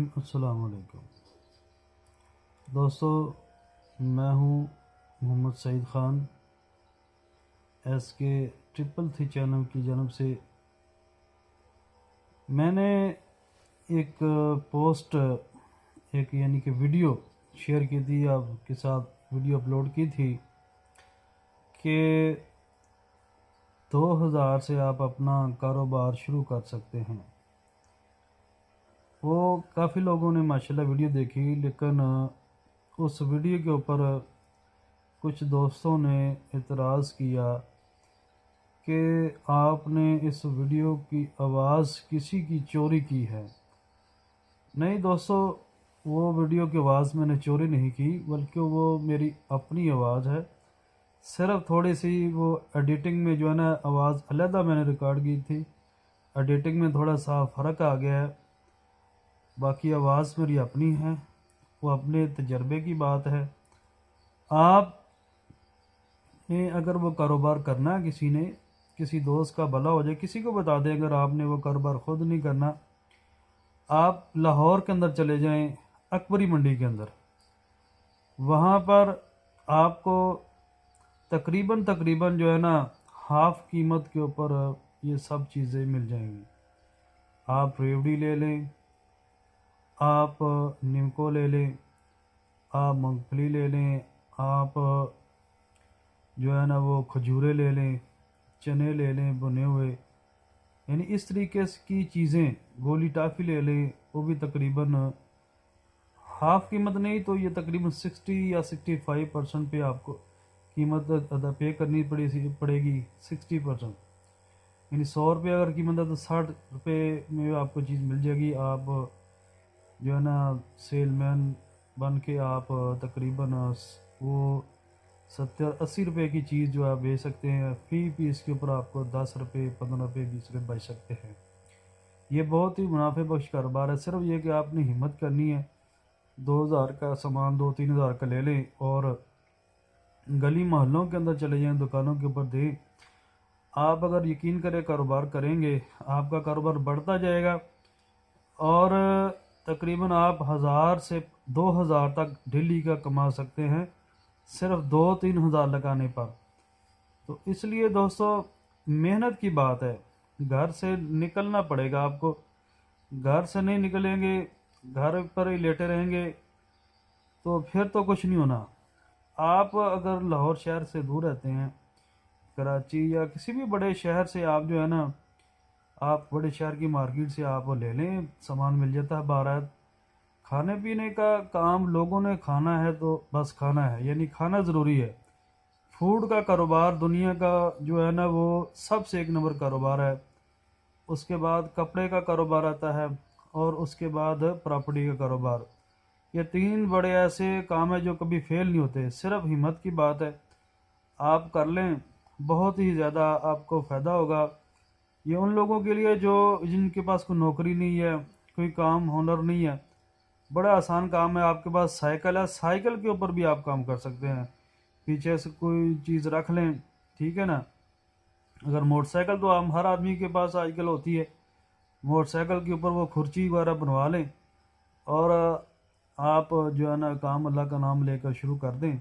السلام علیکم دوستو، میں ہوں محمد سعید خان ایس کے 333 چینل کی جانب سے۔ میں نے ایک پوسٹ یعنی کہ ویڈیو شیئر کی تھی، آپ کے ساتھ ویڈیو اپلوڈ کی تھی کہ 2000 سے آپ اپنا کاروبار شروع کر سکتے ہیں۔ وہ کافی لوگوں نے ماشاءاللہ ویڈیو دیکھی، لیکن اس ویڈیو کے اوپر کچھ دوستوں نے اعتراض کیا کہ آپ نے اس ویڈیو کی آواز کسی کی چوری کی ہے۔ نہیں دوستو، وہ ویڈیو کی آواز میں نے چوری نہیں کی، بلکہ وہ میری اپنی آواز ہے۔ صرف تھوڑی سی وہ ایڈیٹنگ میں جو ہے نا آواز علیحدہ میں نے ریکارڈ کی تھی، ایڈیٹنگ میں تھوڑا سا فرق آ گیا ہے، باقی آواز میری اپنی ہے، وہ اپنے تجربے کی بات ہے۔ آپ نے اگر وہ کاروبار کرنا ہے، کسی دوست کا بھلا ہو جائے، کسی کو بتا دیں، اگر آپ نے وہ کاروبار خود نہیں کرنا، آپ لاہور کے اندر چلے جائیں، اکبری منڈی کے اندر، وہاں پر آپ کو تقریباً جو ہے نا ہاف قیمت کے اوپر یہ سب چیزیں مل جائیں گی۔ آپ ریوڑی لے لیں، آپ نیمکو لے لیں، آپ مونگ پھلی لے لیں، آپ جو ہے نا وہ کھجورے لے لیں، چنے لے لیں بنے ہوئے، یعنی اس طریقے کی چیزیں، گولی ٹافی لے لیں، وہ بھی تقریباً ہاف قیمت نہیں تو یہ تقریباً 60 یا 65% پہ آپ کو قیمت ادا پے کرنی پڑے گی۔ 60%، یعنی 100 روپے اگر قیمت ہے تو 60 روپے میں آپ کو چیز مل جائے گی۔ آپ جو ہے نا سیل مین بن کے آپ تقریباً وہ 70-80 روپے کی چیز جو آپ بیچ سکتے ہیں، فی پیس کے اوپر آپ کو 10 روپے 15 روپے 20 روپے بچ سکتے ہیں۔ یہ بہت ہی منافع بخش کاروبار ہے۔ صرف یہ کہ آپ نے ہمت کرنی ہے، 2000 کا سامان 2-3000 کا لے لیں اور گلی محلوں کے اندر چلے جائیں، دکانوں کے اوپر دیں۔ آپ اگر یقین کریں کاروبار کریں گے، آپ کا کاروبار بڑھتا جائے گا اور تقریباً آپ 1000 سے 2000 تک ڈیلی کا کما سکتے ہیں، صرف 2-3 ہزار لگانے پر۔ تو اس لیے دوستو، محنت کی بات ہے، گھر سے نکلنا پڑے گا آپ کو۔ گھر سے نہیں نکلیں گے، گھر پر ہی لیٹے رہیں گے تو پھر تو کچھ نہیں ہونا۔ آپ اگر لاہور شہر سے دور رہتے ہیں، کراچی یا کسی بھی بڑے شہر سے، آپ جو ہے نا آپ بڑے شہر کی مارکیٹ سے آپ لے لیں، سامان مل جاتا ہے باہر۔ کھانے پینے کا کام لوگوں نے کھانا ہے تو بس کھانا ہے، یعنی کھانا ضروری ہے۔ فوڈ کا کاروبار دنیا کا جو ہے نا وہ سب سے ایک نمبر کاروبار ہے۔ اس کے بعد کپڑے کا کاروبار آتا ہے اور اس کے بعد پراپرٹی کا کاروبار۔ یہ 3 بڑے ایسے کام ہیں جو کبھی فیل نہیں ہوتے، صرف ہمت کی بات ہے۔ آپ کر لیں، بہت ہی زیادہ آپ کو فائدہ ہوگا۔ یہ ان لوگوں کے لیے جن کے پاس کوئی نوکری نہیں ہے، کوئی کام ہنر نہیں ہے، بڑا آسان کام ہے۔ آپ کے پاس سائیکل ہے، سائیکل کے اوپر بھی آپ کام کر سکتے ہیں، پیچھے سے کوئی چیز رکھ لیں، ٹھیک ہے نا۔ اگر موٹر سائیکل تو ہر آدمی کے پاس آج کل ہوتی ہے، موٹر سائیکل کے اوپر وہ کھرچی وغیرہ بنوا لیں اور آپ جو ہے نا کام اللہ کا نام لے کر شروع کر دیں،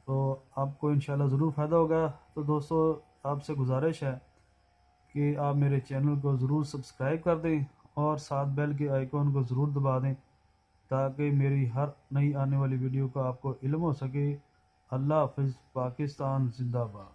تو آپ کو انشاءاللہ ضرور فائدہ ہوگا۔ تو دوستو، آپ سے گزارش ہے کہ آپ میرے چینل کو ضرور سبسکرائب کر دیں اور ساتھ بیل کے آئیکن کو ضرور دبا دیں تاکہ میری ہر نئی آنے والی ویڈیو کا آپ کو علم ہو سکے۔ اللہ حافظ، پاکستان زندہ باد۔